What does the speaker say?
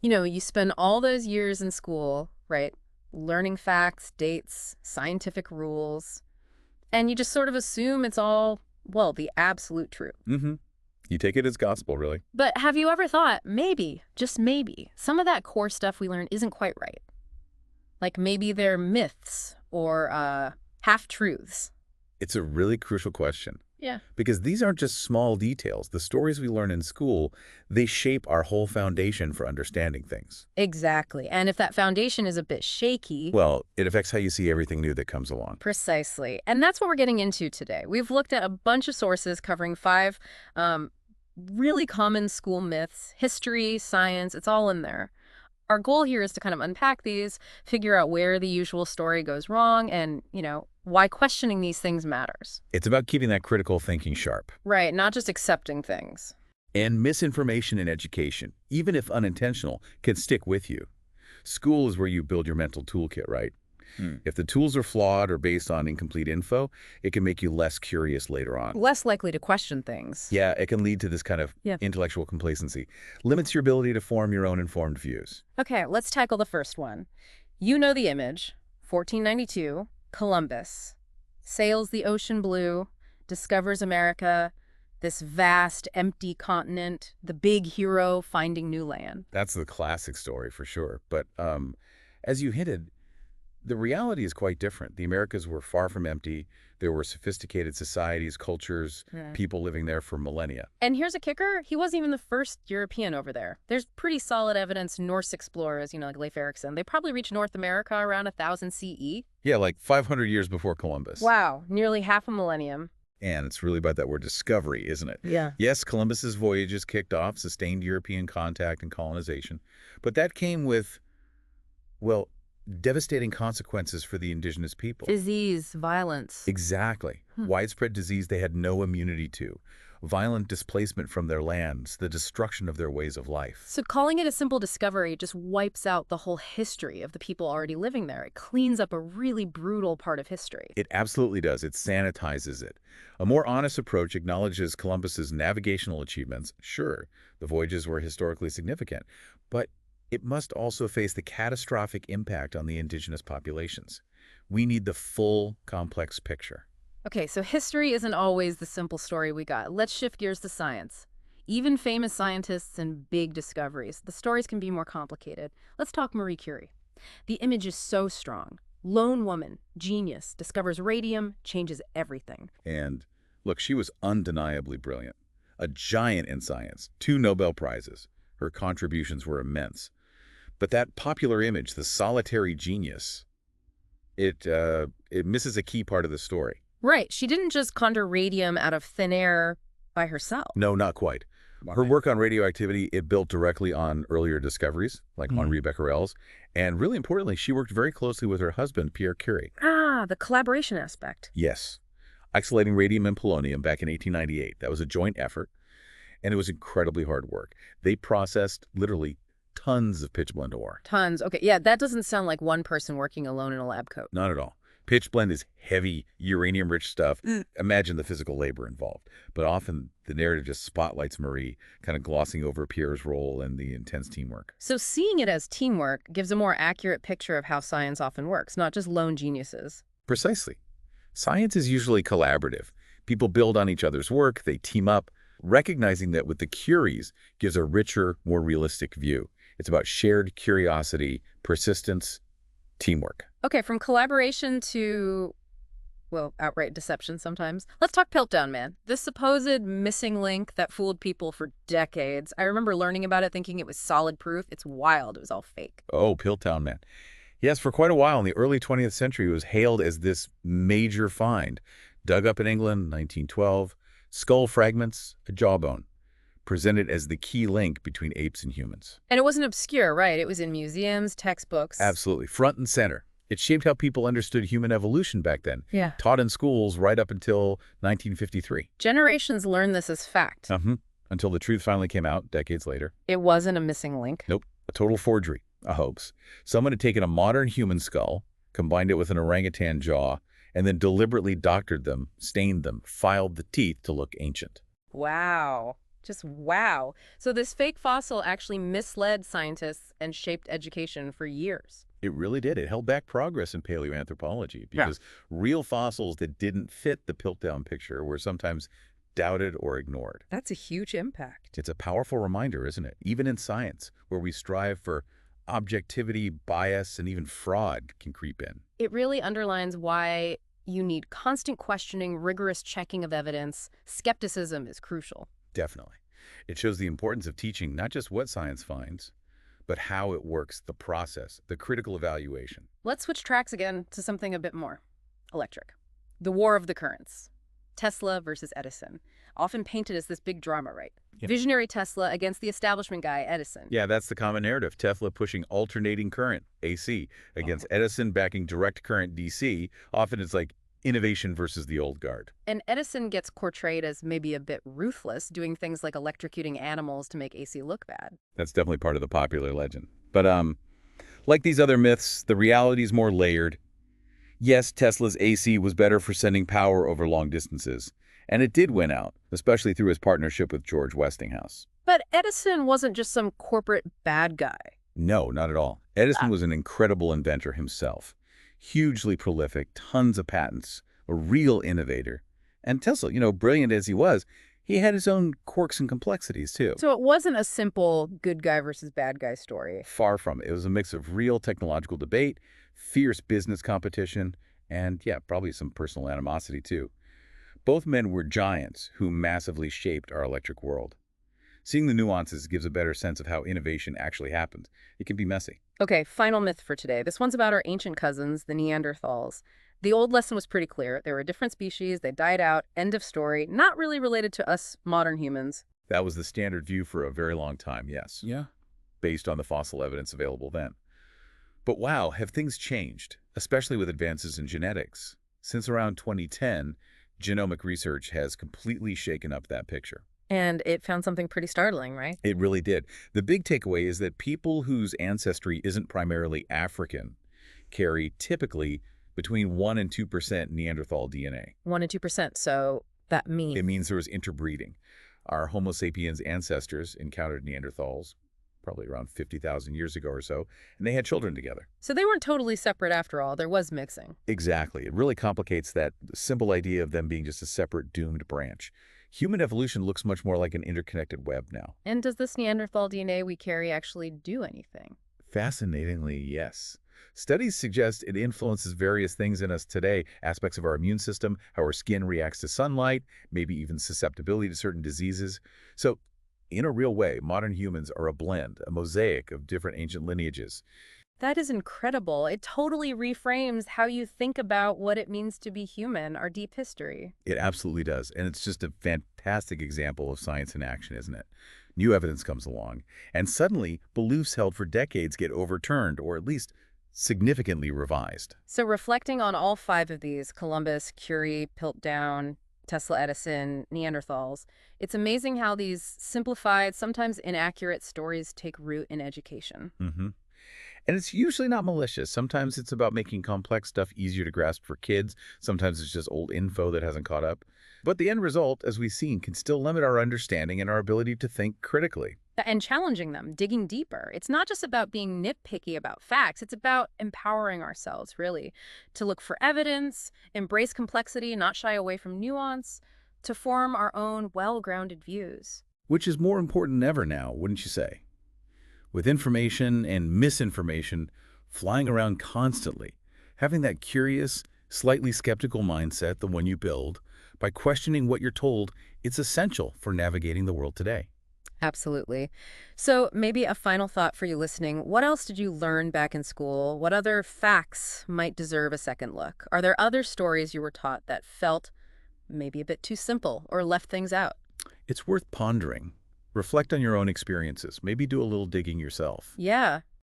You spend all those years in school, right, learning facts, dates, scientific rules, and you just sort of assume it's all, well, the absolute truth. Mm-hmm. You take it as gospel, really. But have you ever thought, maybe, just maybe, some of that core stuff we learn isn't quite right? Like maybe they're myths or half-truths. It's a really crucial question Yeah. because these aren't just small details. The stories we learn in school, they shape our whole foundation for understanding things. Exactly. And if that foundation is a bit shaky, Well, it affects how you see everything new that comes along. precisely. And that's what we're getting into today. We've looked at a bunch of sources covering five really common school myths, history, science, it's all in there. Our goal here is to kind of unpack these, figure out where the usual story goes wrong, and, why questioning these things matters. It's about keeping that critical thinking sharp. Right, not just accepting things. And misinformation in education, even if unintentional, can stick with you. School is where you build your mental toolkit, right? If the tools are flawed or based on incomplete info, it can make you less curious later on. Less likely to question things. Yeah, it can lead to this kind of intellectual complacency. Limits your ability to form your own informed views. Okay, let's tackle the first one. You know the image. 1492, Columbus. Sails the ocean blue, discovers America, this vast, empty continent, the big hero finding new land. That's the classic story for sure. But as you hinted, the reality is quite different. The Americas were far from empty. There were sophisticated societies, cultures, people living there for millennia. And here's a kicker. He wasn't even the first European over there. There's pretty solid evidence Norse explorers, like Leif Erikson, they probably reached North America around 1000 CE. Yeah, like 500 years before Columbus. Wow, nearly half a millennium. And it's really about that word discovery, isn't it? Yeah. Yes, Columbus's voyages kicked off, sustained European contact and colonization. But that came with, well, devastating consequences for the indigenous people. Disease, violence. Exactly. Widespread disease they had no immunity to. Violent displacement from their lands, the destruction of their ways of life. So calling it a simple discovery just wipes out the whole history of the people already living there. It cleans up a really brutal part of history. It absolutely does. It sanitizes it. A more honest approach acknowledges Columbus's navigational achievements. Sure, the voyages were historically significant, but it must also face the catastrophic impact on the indigenous populations. We need the full, complex picture. Okay, so history isn't always the simple story we got. Let's shift gears to science. Even famous scientists and big discoveries, the stories can be more complicated. Let's talk Marie Curie. The image is so strong. Lone woman, genius, discovers radium, changes everything. And look, she was undeniably brilliant. A giant in science, 2 Nobel Prizes. Her contributions were immense. But that popular image, the solitary genius, it misses a key part of the story. Right, she didn't just conjure radium out of thin air by herself. No, not quite. Her work on radioactivity, it built directly on earlier discoveries, like Henri Becquerel's. And really importantly, she worked very closely with her husband, Pierre Curie. Ah, the collaboration aspect. Yes. Isolating radium and polonium back in 1898. That was a joint effort, and it was incredibly hard work. They processed literally tons of pitchblende ore. Tons. Okay, yeah, that doesn't sound like one person working alone in a lab coat. Not at all. Pitchblende is heavy, uranium-rich stuff. Imagine the physical labor involved. But often the narrative just spotlights Marie, kind of glossing over Pierre's role and the intense teamwork. So seeing it as teamwork gives a more accurate picture of how science often works, not just lone geniuses. Precisely. Science is usually collaborative. People build on each other's work, they team up. Recognizing that with the Curies gives a richer, more realistic view. It's about shared curiosity, persistence, teamwork. Okay, from collaboration to, well, outright deception sometimes. Let's talk Piltdown Man, this supposed missing link that fooled people for decades. I remember learning about it thinking it was solid proof. It's wild. It was all fake. Oh, Piltdown Man. Yes, for quite a while in the early 20th century, it was hailed as this major find. Dug up in England, 1912, skull fragments, a jawbone, presented as the key link between apes and humans. And it wasn't obscure, right? It was in museums, textbooks. Absolutely, front and center. It shaped how people understood human evolution back then. Yeah. Taught in schools right up until 1953. Generations learned this as fact. Until the truth finally came out decades later. It wasn't a missing link. Nope, a total forgery, a hoax. Someone had taken a modern human skull, combined it with an orangutan jaw, and then deliberately doctored them, stained them, filed the teeth to look ancient. Wow. Just wow. So this fake fossil actually misled scientists and shaped education for years. It really did. It held back progress in paleoanthropology Yeah. because real fossils that didn't fit the Piltdown picture were sometimes doubted or ignored. That's a huge impact. It's a powerful reminder, isn't it? Even in science, where we strive for objectivity, bias, and even fraud can creep in. It really underlines why you need constant questioning, rigorous checking of evidence. Skepticism is crucial. Definitely. It shows the importance of teaching not just what science finds, but how it works, the process, the critical evaluation. Let's switch tracks again to something a bit more electric. The war of the currents. Tesla versus Edison. Often painted as this big drama, right? Yeah. Visionary Tesla against the establishment guy, Edison. Yeah, that's the common narrative. Tesla pushing alternating current, AC, against Edison backing direct current, DC. Often it's like innovation versus the old guard. And Edison gets portrayed as maybe a bit ruthless, doing things like electrocuting animals to make AC look bad. That's definitely part of the popular legend. But like these other myths, the reality is more layered. Yes, Tesla's AC was better for sending power over long distances, and it did win out, especially through his partnership with George Westinghouse. But Edison wasn't just some corporate bad guy. No, not at all. Edison was an incredible inventor himself. Hugely prolific, tons of patents, a real innovator. And Tesla, brilliant as he was, he had his own quirks and complexities, too. So it wasn't a simple good guy versus bad guy story. Far from it. It was a mix of real technological debate, fierce business competition, and, yeah, probably some personal animosity, too. Both men were giants who massively shaped our electric world. Seeing the nuances gives a better sense of how innovation actually happens. It can be messy. Okay, final myth for today. This one's about our ancient cousins, the Neanderthals. The old lesson was pretty clear. They were a different species, they died out, end of story, not really related to us modern humans. That was the standard view for a very long time, yes. Yeah. Based on the fossil evidence available then. But wow, have things changed, especially with advances in genetics. Since around 2010, genomic research has completely shaken up that picture. And it found something pretty startling, right? It really did. The big takeaway is that people whose ancestry isn't primarily African carry typically between 1 and 2% Neanderthal DNA. 1 and 2%. So that means It means there was interbreeding. Our Homo sapiens ancestors encountered Neanderthals probably around 50,000 years ago or so, and they had children together. so they weren't totally separate after all. There was mixing. Exactly. It really complicates that simple idea of them being just a separate doomed branch. Human evolution looks much more like an interconnected web now. And does this Neanderthal DNA we carry actually do anything? Fascinatingly, yes. Studies suggest it influences various things in us today, aspects of our immune system, how our skin reacts to sunlight, maybe even susceptibility to certain diseases. So, in a real way, modern humans are a blend, a mosaic of different ancient lineages. That is incredible. It totally reframes how you think about what it means to be human, our deep history. It absolutely does, and it's just a fantastic example of science in action, isn't it? New evidence comes along, and suddenly beliefs held for decades get overturned or at least significantly revised. So reflecting on all five of these, Columbus, Curie, Piltdown, Tesla, Edison, Neanderthals, it's amazing how these simplified, sometimes inaccurate stories take root in education. hmm And it's usually not malicious. Sometimes it's about making complex stuff easier to grasp for kids. Sometimes it's just old info that hasn't caught up. But the end result, as we've seen, can still limit our understanding and our ability to think critically. And challenging them, digging deeper. It's not just about being nitpicky about facts. It's about empowering ourselves, really, to look for evidence, embrace complexity, not shy away from nuance, to form our own well-grounded views. Which is more important than ever now, wouldn't you say? With information and misinformation flying around constantly, having that curious, slightly skeptical mindset, the one you build, by questioning what you're told, it's essential for navigating the world today. Absolutely. So maybe a final thought for you listening. What else did you learn back in school? What other facts might deserve a second look? Are there other stories you were taught that felt maybe a bit too simple or left things out? It's worth pondering. Reflect on your own experiences. Maybe do a little digging yourself. Yeah.